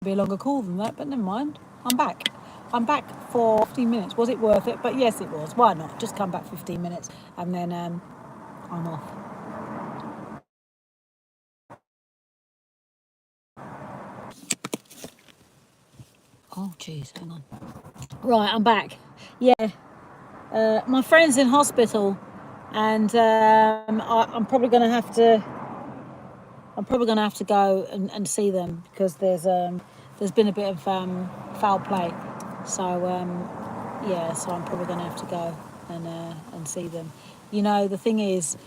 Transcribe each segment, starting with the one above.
be a longer call than that, but never mind. I'm back. I'm back for 15 minutes. Was it worth it? But yes, it was. Why not? Just come back 15 minutes and then I'm off. Oh, jeez, hang on. Right, I'm back. Yeah, my friend's in hospital, and I'm probably going to have to. I'm probably going to have to go and see them because there's been a bit of foul play. So yeah, so I'm probably going to have to go and see them. You know, the thing is,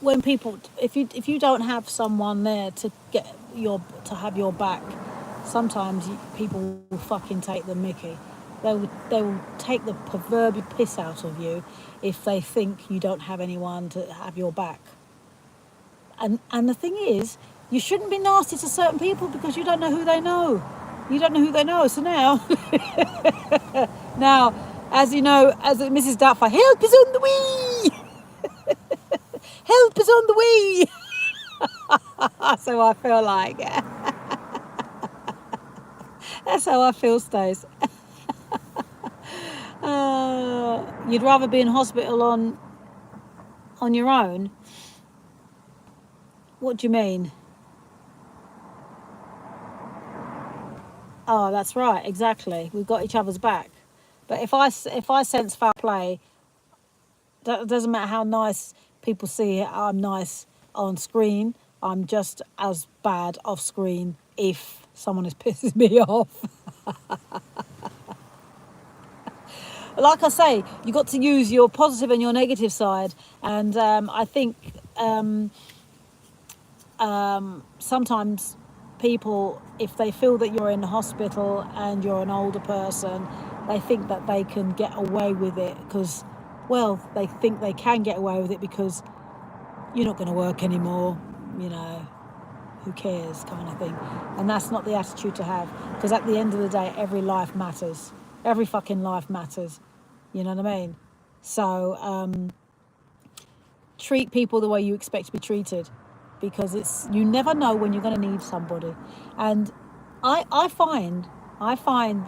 when people, if you don't have someone there to have your back, sometimes people will fucking take the mickey. They will take the proverbial piss out of you if they think you don't have anyone to have your back. And the thing is, you shouldn't be nasty to certain people because you don't know who they know. You don't know who they know. So now, now, as you know, as Mrs. Doubtfire, help is on the way. Help is on the way. That's how I feel like. That's how I feel, Stace. You'd rather be in hospital on your own? What do you mean? Oh, that's right, exactly. We've got each other's back. But if I sense foul play, it doesn't matter how nice people see it. I'm nice on screen. I'm just as bad off screen if someone is pisses me off. Like I say, you got to use your positive and your negative side. And I think sometimes people, if they feel that you're in the hospital and you're an older person, they think that they can get away with it because, well, they think they can get away with it because you're not going to work anymore, you know, who cares, kind of thing. And that's not the attitude to have, because at the end of the day, every life matters. Every fucking life matters. You know what I mean? So treat people the way you expect to be treated, because you never know when you're going to need somebody. And I find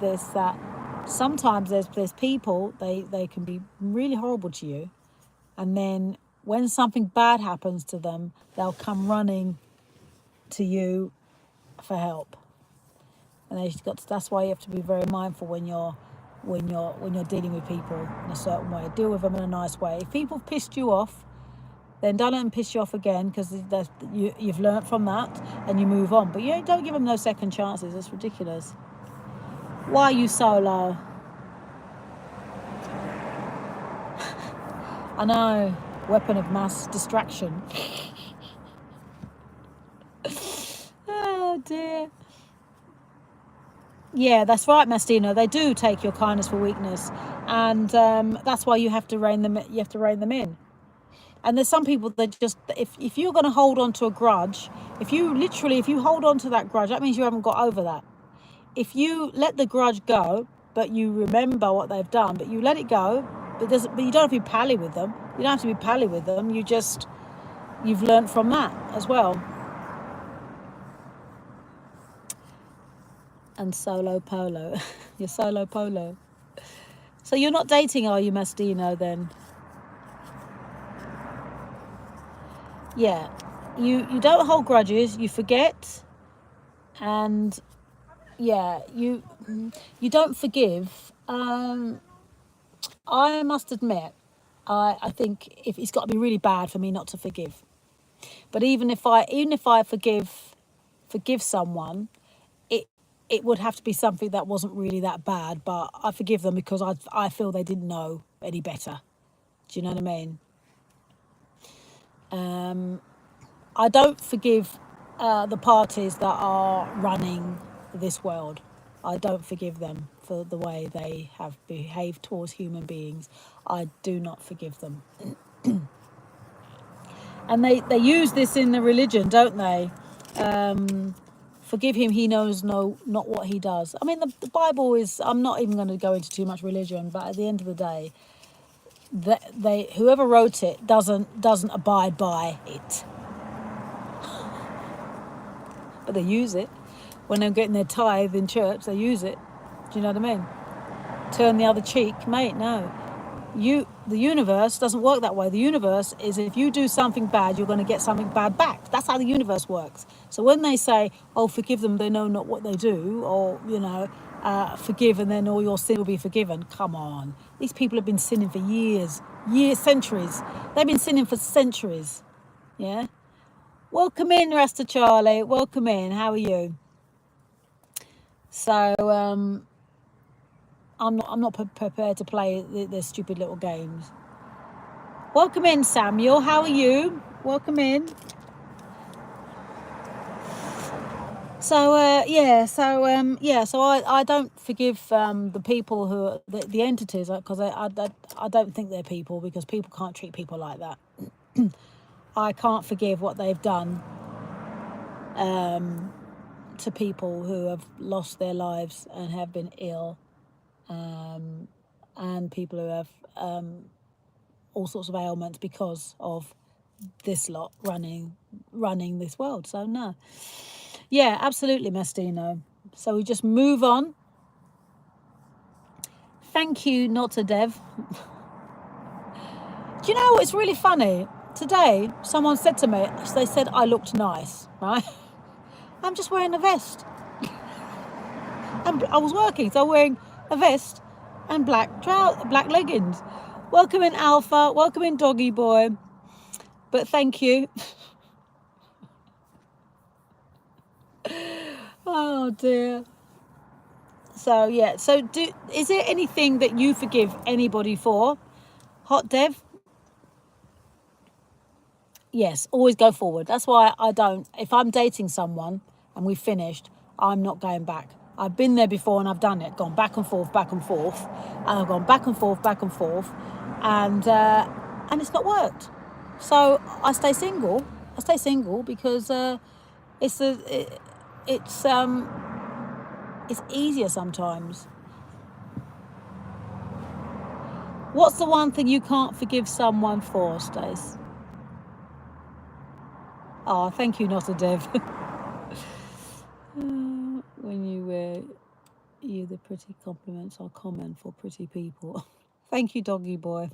this, that sometimes there's people, they can be really horrible to you, and then when something bad happens to them, they'll come running to you for help. And that's why you have to be very mindful when you're dealing with people in a certain way. Deal with them in a nice way. If people have pissed you off, then don't let them piss you off again, because you've learnt from that and you move on. But don't give them no second chances. It's ridiculous. Why are you so low? I know. Weapon of mass distraction. Oh dear. Yeah, that's right, Mastino. They do take your kindness for weakness, and that's why you have to rein them. You have to rein them in. And there's some people that just, if you're going to hold on to a grudge, if you hold on to that grudge, that means you haven't got over that. If you let the grudge go, but you remember what they've done, but you let it go, but you don't have to be pally with them. You don't have to be pally with them. You've learnt from that as well. And solo polo. You're solo polo. So you're not dating, are you, Mastino, then? Yeah. You don't hold grudges, you forget, and yeah, you don't forgive. I must admit, I think if it's got to be really bad for me not to forgive. But even if I forgive someone, it would have to be something that wasn't really that bad, but I forgive them because I feel they didn't know any better. Do you know what I mean? I don't forgive the parties that are running this world. I don't forgive them for the way they have behaved towards human beings. I do not forgive them. And they use this in the religion, don't they? Forgive him, he knows not what he does. I mean, the Bible is, I'm not even going to go into too much religion, but at the end of the day, whoever wrote it doesn't abide by it. But they use it. when they're getting their tithe in church, they use it. Do you know what I mean? Turn the other cheek, mate. No, the universe doesn't work that way. The universe is, if you do something bad, you're going to get something bad back. That's how the universe works. So when they say, "Oh, forgive them; they know not what they do," or forgive and then all your sin will be forgiven. Come on, these people have been sinning for years, centuries. They've been sinning for centuries. Yeah. Welcome in, Rasta Charlie. Welcome in. How are you? So I'm not prepared to play their stupid little games. Welcome in, Samuel. How are you? Welcome in. So I don't forgive the people who are the entities, because I don't think they're people, because people can't treat people like that. I can't forgive what they've done to people who have lost their lives and have been ill, and people who have all sorts of ailments because of this lot running this world. So no. Yeah, absolutely, Mastino. So we just move on. Thank you, not a Dev. Do you know what's really funny? Today, someone said to me, they said I looked nice, right? I'm just wearing a vest. I was working, so I'm wearing a vest and black leggings. Welcome in, Alpha. Welcome in, Doggy Boy. But thank you. Oh dear. So yeah. So is there anything that you forgive anybody for? Hot Dev? Yes, always go forward. That's why I don't. If I'm dating someone and we've finished, I'm not going back. I've been there before and I've done it. Gone back and forth, and I've gone back and forth, and it's not worked. So I stay single. Because it's easier sometimes. What's the one thing you can't forgive someone for, Stace? Oh, thank you, not a Dev. When you wear the pretty compliments are common for pretty people. Thank you, Doggy Boy.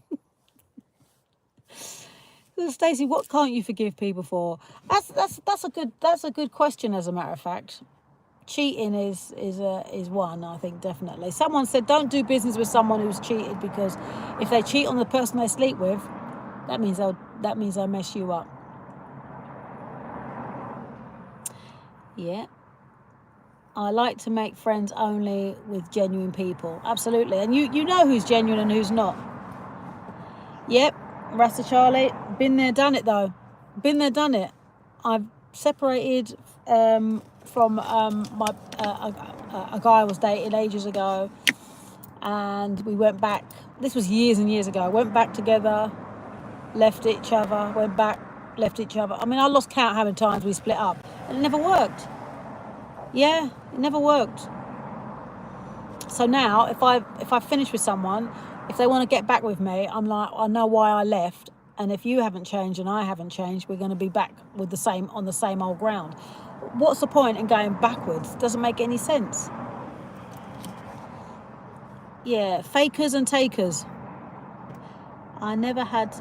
Stacey, what can't you forgive people for? That's a good question, as a matter of fact. Cheating is one, I think, definitely. Someone said don't do business with someone who's cheated, because if they cheat on the person they sleep with, that means they'll mess you up. Yeah. I like to make friends only with genuine people. Absolutely. And you know who's genuine and who's not. Yep. Rasta Charlie. Been there, done it, though. Been there, done it. I've separated from a guy I was dating ages ago. And we went back. This was years and years ago. Went back together. Left each other. Went back. Left each other. I mean, I lost count how many times we split up. And it never worked. Yeah, it never worked. So now, if I finish with someone, if they want to get back with me, I'm like, I know why I left, and if you haven't changed and I haven't changed, we're going to be back with on the same old ground. What's the point in going backwards? Doesn't make any sense. Yeah, fakers and takers. I never had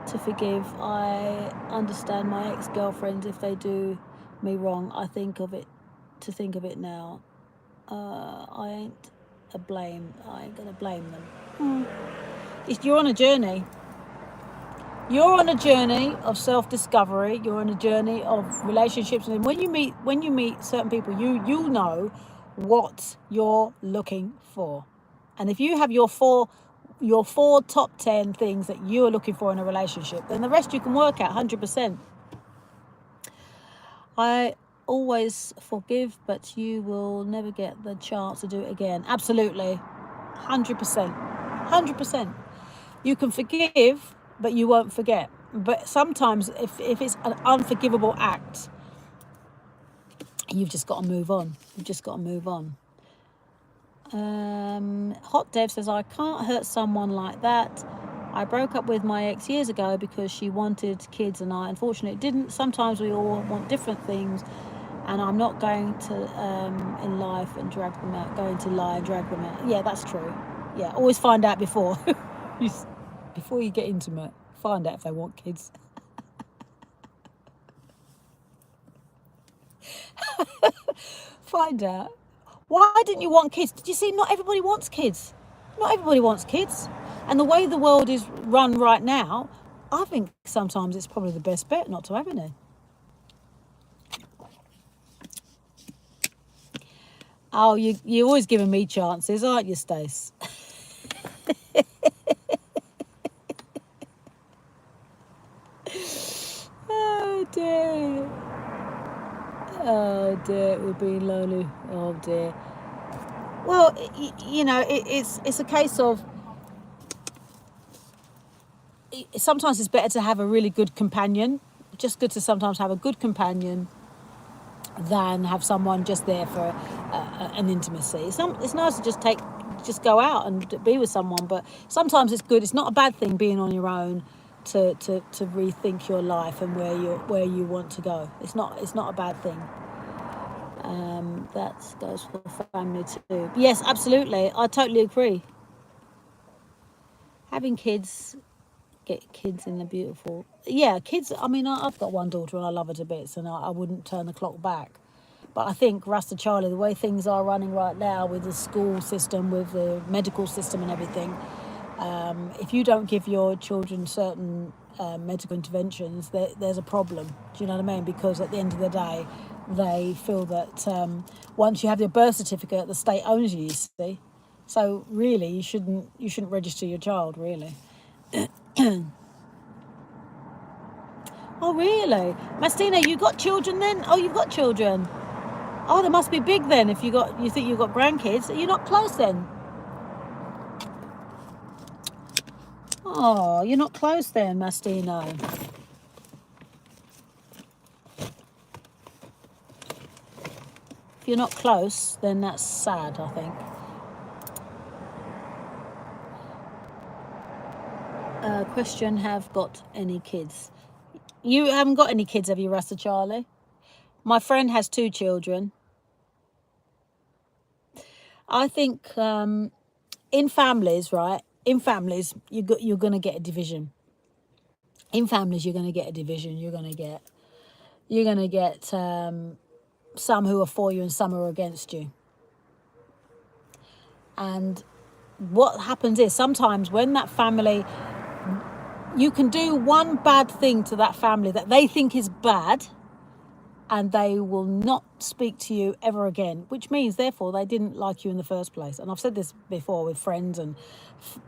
to forgive. I understand my ex-girlfriends if they do me wrong. I think of it now. I ain't gonna blame them. You're on a journey. You're on a journey of self-discovery. You're on a journey of relationships, and when you meet certain people, you know what you're looking for. And if you have your four top 10 things that you are looking for in a relationship, then the rest you can work out 100%. I always forgive, but you will never get the chance to do it again. Absolutely. 100%. You can forgive, but you won't forget. But sometimes if it's an unforgivable act, you've just got to move on. Hot Dev says, I can't hurt someone like that. I broke up with my ex years ago because she wanted kids and I unfortunately didn't. Sometimes we all want different things and I'm not going to in life and drag them out. Going to lie and drag them out. Yeah, that's true. Yeah, always find out before before you get intimate. Find out if they want kids. Find out. Why didn't you want kids? Did you see? Not everybody wants kids. Not everybody wants kids. And the way the world is run right now, I think sometimes it's probably the best bet not to have any. Oh, you're always giving me chances, aren't you, Stace? Oh dear. Oh dear, we're being lonely. Oh dear. Well, it's a case of sometimes it's better to have a really good companion. Just good to sometimes have a good companion than have someone just there for an intimacy. It's nice to just go out and be with someone, but sometimes it's good. It's not a bad thing being on your own to rethink your life and where you want to go. It's not a bad thing. That goes for family too. Yes, absolutely. I totally agree. Having kids, get kids in the beautiful. Yeah, kids. I mean, I've got one daughter and I love her to bits, and I wouldn't turn the clock back. But I think Rasta Charlie, the way things are running right now with the school system, with the medical system and everything, if you don't give your children certain medical interventions, there's a problem. Do you know what I mean? Because at the end of the day, they feel that once you have your birth certificate, the state owns you. You see, so really, you shouldn't register your child. Really. Oh, really, Mastina, you got children then? Oh, you've got children. Oh, they must be big then. If you think you've got grandkids, are you not close then? Oh, you're not close then, Mastino. If you're not close, then that's sad, I think. Question: have got any kids? You haven't got any kids, have you, Rasta Charlie? My friend has 2 children. I think in families, right? In families, you're going to get a division. In families, you're going to get a division. You're going to get some who are for you and some who are against you. And what happens is sometimes when that family, you can do one bad thing to that family that they think is bad, and they will not speak to you ever again, which means therefore they didn't like you in the first place. And I've said this before with friends, and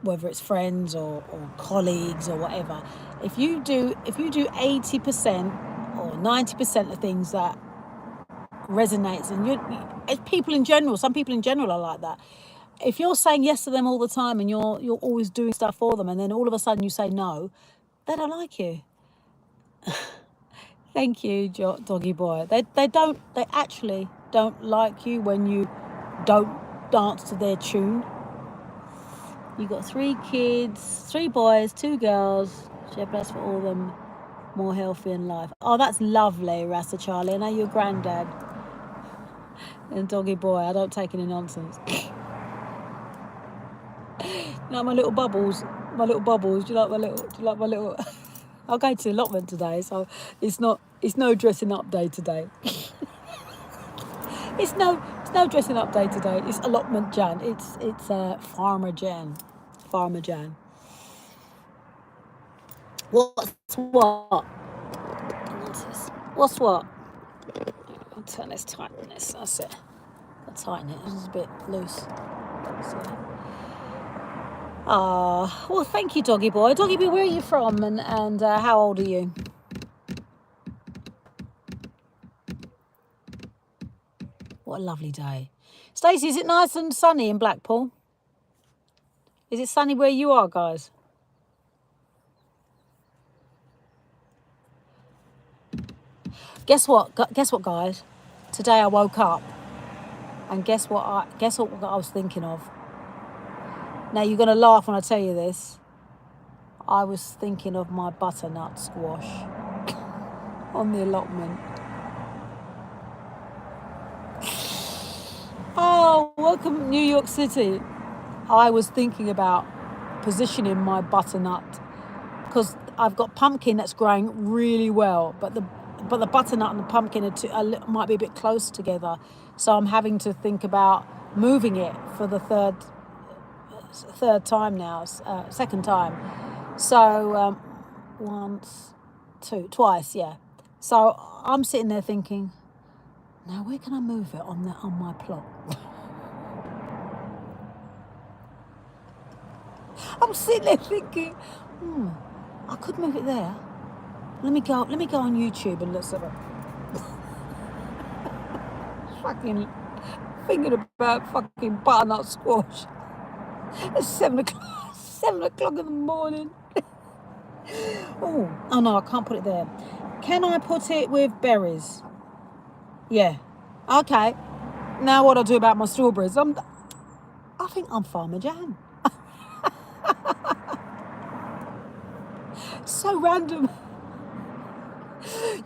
whether it's friends or colleagues or whatever, if you do 80% or 90% of things that resonates, and people in general, some people in general are like that. If you're saying yes to them all the time and you're always doing stuff for them, and then all of a sudden you say no, they don't like you. Thank you, doggy boy. They actually don't like you when you don't dance to their tune. You got 3 kids, 3 boys, 2 girls. Share bless for all of them, more healthy in life. Oh, that's lovely, Rasta Charlie. I know you're granddad. And doggy boy, I don't take any nonsense. You know my little bubbles. Do you like my little? I'll go to the allotment today, so it's no dressing up day today. it's no dressing up day today. It's allotment Jan. It's Farmer Jan. Farmer Jan. What's what? What's what? I'll turn this, tighten this. That's it. I'll tighten it. It's a bit loose. So. Well, thank you, doggy boy. Doggy boy, where are you from, and how old are you? What a lovely day. Stacey, is it nice and sunny in Blackpool? Is it sunny where you are, guys? Guess what, guys? Today I woke up, and guess what I was thinking of? Now you're gonna laugh when I tell you this. I was thinking of my butternut squash on the allotment. welcome New York City. I was thinking about positioning my butternut because I've got pumpkin that's growing really well, but the butternut and the pumpkin might be a bit close together, so I'm having to think about moving it for the third time now, second time. So twice, yeah. So I'm sitting there thinking, now where can I move it on my plot? I'm sitting there thinking, I could move it there. Let me go on YouTube and let's have a fucking thinking about fucking butternut squash. It's 7 o'clock. 7 o'clock in the morning. Oh no, I can't put it there. Can I put it with berries? Yeah. Okay. Now what I'll do about my strawberries? I think I'm Farmer Jan. So random.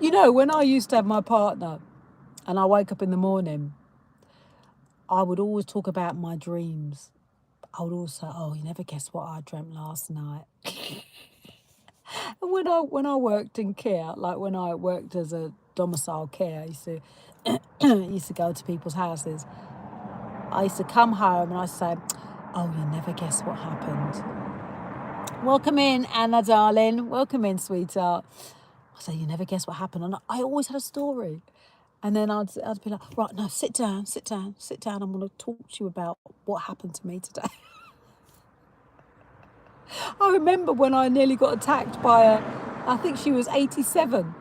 You know, when I used to have my partner and I wake up in the morning, I would always talk about my dreams. I would also, you never guess what I dreamt last night. And when I worked in care, like when I worked as a domicile care, I used to go to people's houses. I used to come home and I say, you never guess what happened. Welcome in, Anna, darling. Welcome in, sweetheart. I say, you never guess what happened. And I always had a story. And then I'd be like, right, no, sit down. I'm going to talk to you about what happened to me today. I remember when I nearly got attacked by I think she was 87.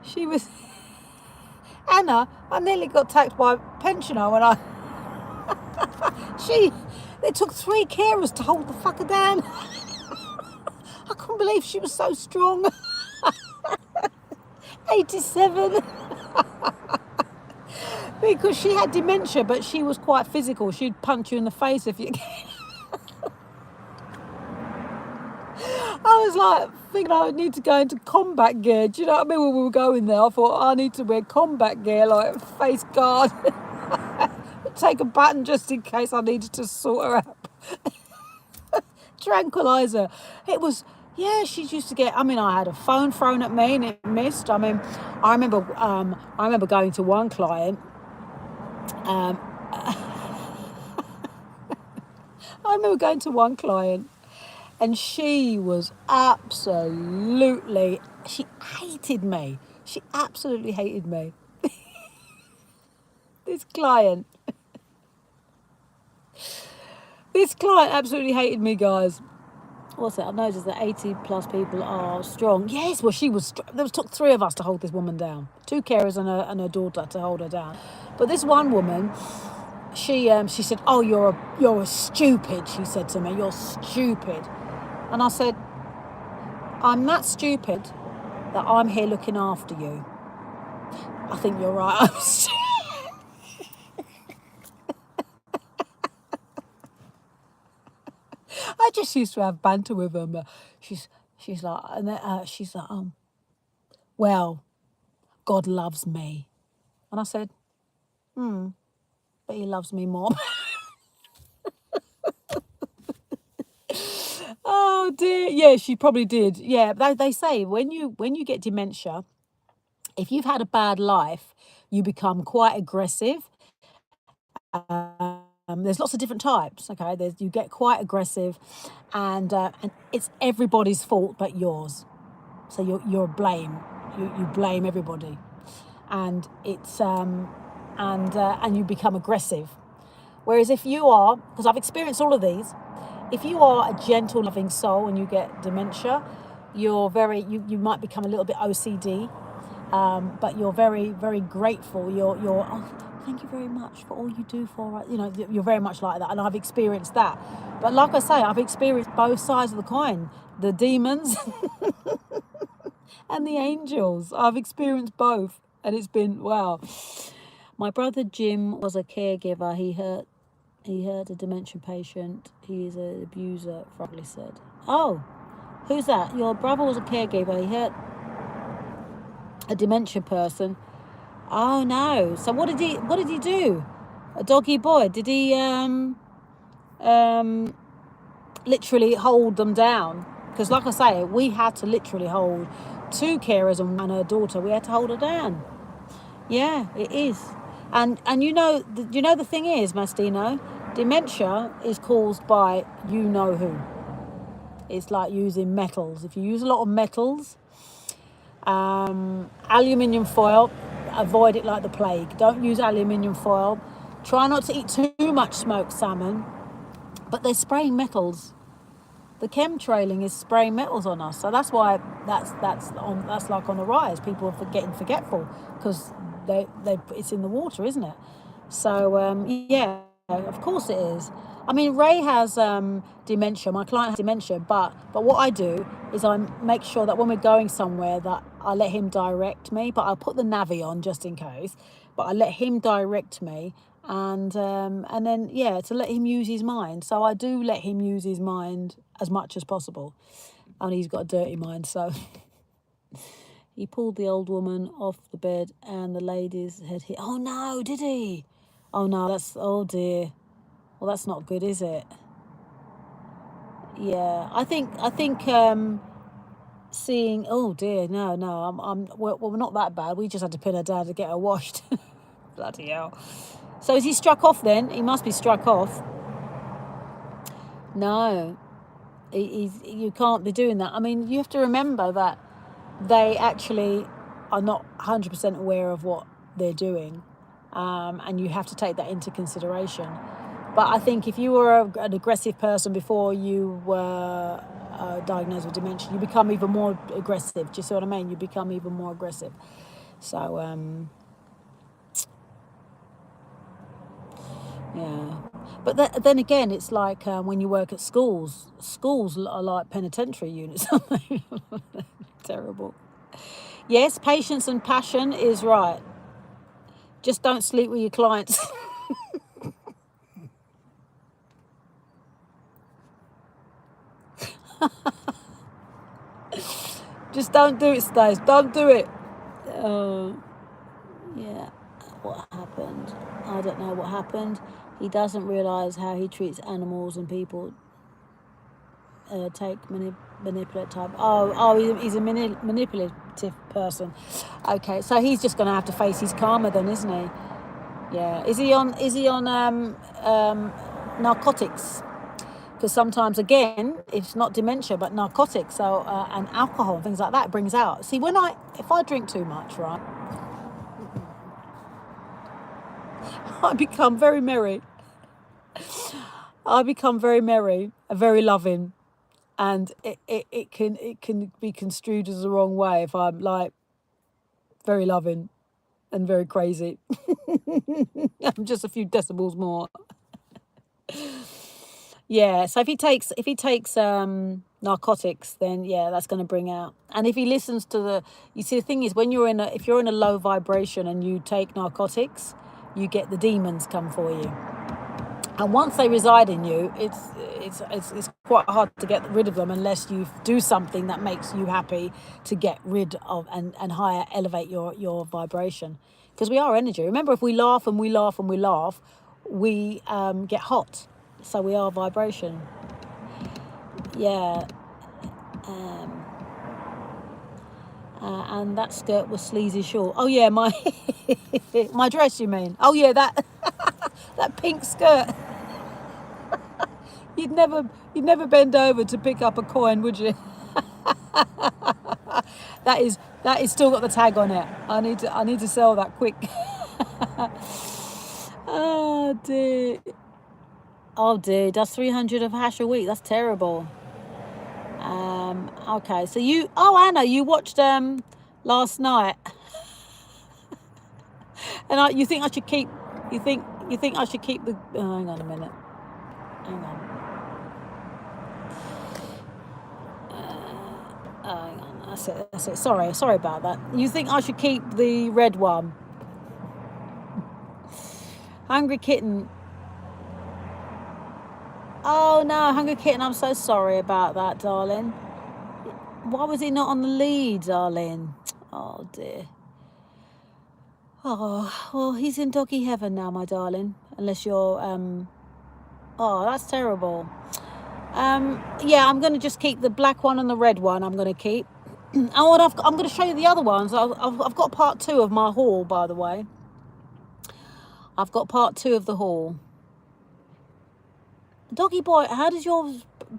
She was, Anna, I nearly got attacked by a pensioner when they took 3 carers to hold the fucker down. I couldn't believe she was so strong. 87. Because she had dementia, but she was quite physical. She'd punch you in the face if you... I was like, thinking I would need to go into combat gear. Do you know what I mean? When we were going there, I thought, I need to wear combat gear, like face guard. Take a baton just in case I needed to sort her out. Tranquilizer. It was... Yeah, she used to get. I mean, I had a phone thrown at me and it missed. I mean, I remember going to one client. I remember going to one client, and she was absolutely. She hated me. She absolutely hated me. This client absolutely hated me, guys. What's it? I noticed that 80 plus people are strong. Yes, well, she was. There took 3 of us to hold this woman down. 2 carers and her daughter to hold her down. But this one woman, she said, "Oh, you're a stupid." She said to me, "You're stupid," and I said, "I'm that stupid that I'm here looking after you." I think you're right. I just used to have banter with them. She's like, well, God loves me. And I said, but he loves me more. Oh dear. Yeah, she probably did. Yeah, they say when you get dementia, if you've had a bad life, you become quite aggressive. There's lots of different types. Okay, you get quite aggressive, and it's everybody's fault but yours. So you're blame. You blame everybody, and it's and you become aggressive. Whereas if you are, because I've experienced all of these, if you are a gentle, loving soul and you get dementia, you might become a little bit OCD, but you're very, very grateful. Thank you very much for all you do for us. You're very much like that, and I've experienced that. But like I say, I've experienced both sides of the coin, the demons and the angels. I've experienced both, and it's been, wow. My brother Jim was a caregiver. He hurt a dementia patient. He is an abuser, Frogly said. Oh, who's that? Your brother was a caregiver. He hurt a dementia person. Oh no. So what did he do? A doggy boy. Did he literally hold them down? Because like I say, we had to literally hold two carers and her daughter. We had to hold her down. Yeah, it is. And the thing is, Mastino, dementia is caused by you know who. It's like using metals. If you use a lot of metals, aluminium foil, avoid it like the plague. Don't use aluminium foil. Try not to eat too much smoked salmon. But they're spraying metals. The chemtrailing is spraying metals on us, so that's why that's like on the rise. People are getting forgetful because it's in the water, isn't it? So yeah, of course it is. I mean, Ray has dementia. My client has dementia, but what I do is I make sure that when we're going somewhere that I let him direct me. But I'll put the Navi on just in case. But I let him direct me, and then yeah, to let him use his mind. So I do let him use his mind as much as possible. And he's got a dirty mind, so he pulled the old woman off the bed, and the lady's head hit. Oh no, did he? Oh no, oh dear. Well, that's not good, is it? Yeah, I think seeing. Oh dear, no. We're not that bad. We just had to pin her down to get her washed. Bloody hell. So is he struck off then? He must be struck off. No, you can't be doing that. I mean, you have to remember that they actually are not 100% aware of what they're doing, and you have to take that into consideration. But I think if you were an aggressive person before you were diagnosed with dementia, you become even more aggressive. Do you see what I mean? You become even more aggressive. So, yeah. But then again, it's like when you work at schools. Schools are like penitentiary units. Terrible. Yes, patience and passion is right. Just don't sleep with your clients. Just don't do it, Stace. Don't do it. Yeah. What happened? I don't know what happened. He doesn't realise how he treats animals and people. Take manipulate type. He's a manipulative person. Okay, so he's just going to have to face his karma then, isn't he? Yeah. Is he on narcotics? Because sometimes, again, it's not dementia, but narcotics, so and alcohol and things like that brings out. See, if I drink too much, right, I become very merry. I become very merry and very loving, and it can be construed as the wrong way if I'm like very loving and very crazy. I'm just a few decibels more. Yeah, so if he takes narcotics, then yeah, that's going to bring out. And if he listens to you see, the thing is, if you're in a low vibration and you take narcotics, you get the demons come for you. And once they reside in you, it's quite hard to get rid of them unless you do something that makes you happy to get rid of and higher elevate your vibration. Because we are energy. Remember, if we laugh and we laugh and we laugh, we get hot. So we are vibration. Yeah. And that skirt was sleazy short. Oh yeah, my my dress, you mean? Oh yeah, that that pink skirt. You'd never bend over to pick up a coin, would you? That is still got the tag on it. I need to sell that quick. Oh dear. Oh dear, that's 300 of hash a week. That's terrible. Okay, so Anna, you watched last night, and you think I should keep the. Oh, hang on a minute. Hang on. Hang on. That's it. Sorry about that. You think I should keep the red one? Hungry Kitten. Oh no, Hungry Kitten, I'm so sorry about that, darling. Why was he not on the lead, darling? Oh dear. Oh, well, he's in doggy heaven now, my darling. unless you're oh, that's terrible. Yeah, I'm going to just keep the black one and the red one. I'm going to keep. Oh, and I'm going to show you the other ones. I've got part 2 of my haul, by the way. I've got part 2 of the haul. Doggy boy, how does your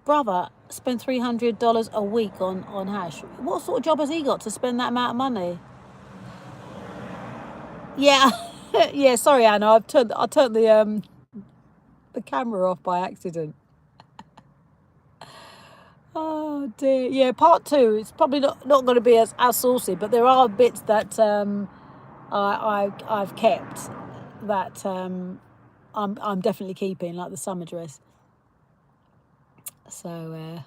brother spend $300 a week on hash? What sort of job has he got to spend that amount of money? Yeah, yeah. Sorry, Anna. I turned the camera off by accident. Oh dear. Yeah, part 2. It's probably not going to be as saucy, but there are bits that I've kept that I'm definitely keeping, like the summer dress. So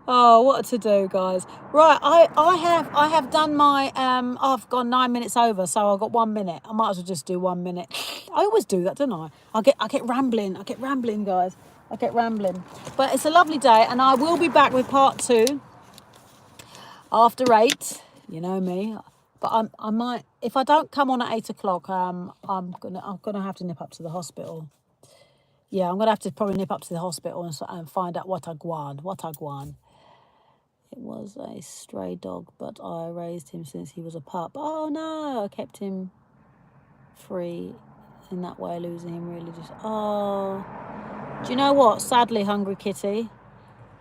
oh, what to do, guys? Right, I have done my I've gone 9 minutes over, so I've got 1 minute. I might as well just do 1 minute. I always do that, don't I? I get rambling. I get rambling, guys. I get rambling. But it's a lovely day, and I will be back with part 2 after 8. You know me. But I might, if I don't come on at 8 o'clock, I'm gonna have to nip up to the hospital. Yeah, I'm gonna have to probably nip up to the hospital and find out what I guan. It was a stray dog, but I raised him since he was a pup. Oh no, I kept him free in that way, losing him really just. Oh, do you know what? Sadly, Hungry Kitty,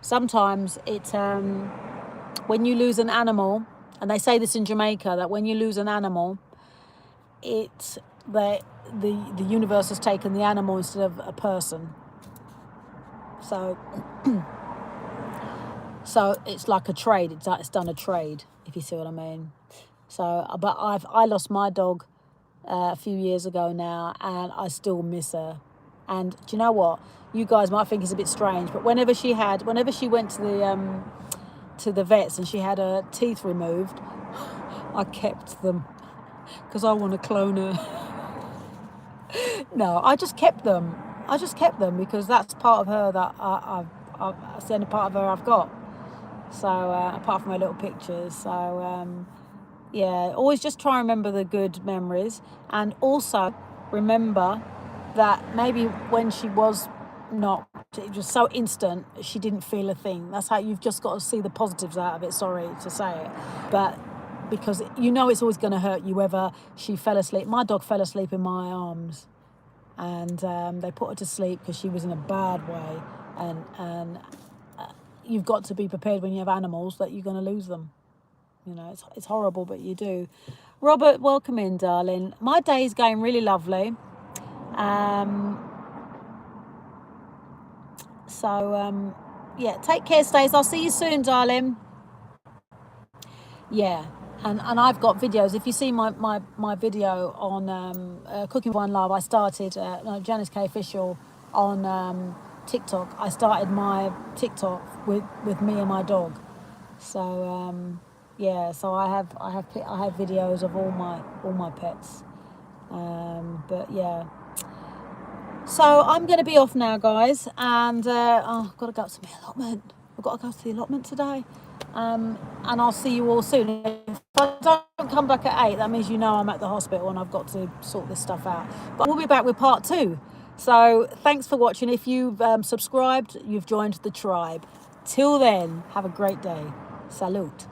sometimes it's when you lose an animal, and they say this in Jamaica, that when you lose an animal, it's the universe has taken the animal instead of a person. So so it's like a trade. It's done a trade, if you see what I mean. So, but I lost my dog a few years ago now, and I still miss her. And do you know what? You guys might think it's a bit strange, but whenever she went to the vets and she had her teeth removed, I kept them because I want to clone her. No, I just kept them. Because that's part of her that that's the only part of her I've got. So apart from her little pictures, so yeah, always just try and remember the good memories, and also remember that maybe when she was not, it was so instant, she didn't feel a thing. That's how you've just got to see the positives out of it. Sorry to say it, but because you know it's always going to hurt you whether she fell asleep. My dog fell asleep in my arms, and they put her to sleep because she was in a bad way, and you've got to be prepared when you have animals that you're going to lose them. You know, it's horrible, but you do. Robert, welcome in, darling. My day is going really lovely. Yeah, take care, Stace. I'll see you soon, darling. Yeah, and I've got videos. If you see my video on Cooking One Love, I started Janice K Official on TikTok. I started my TikTok with me and my dog. So yeah, so I have videos of all my pets. But yeah. So I'm going to be off now, guys, and I've got to go to my allotment. I've got to go to the allotment today, and I'll see you all soon. If I don't come back at 8, that means you know I'm at the hospital and I've got to sort this stuff out. But we'll be back with part 2. So thanks for watching. If you've subscribed, you've joined the tribe. Till then, have a great day. Salute.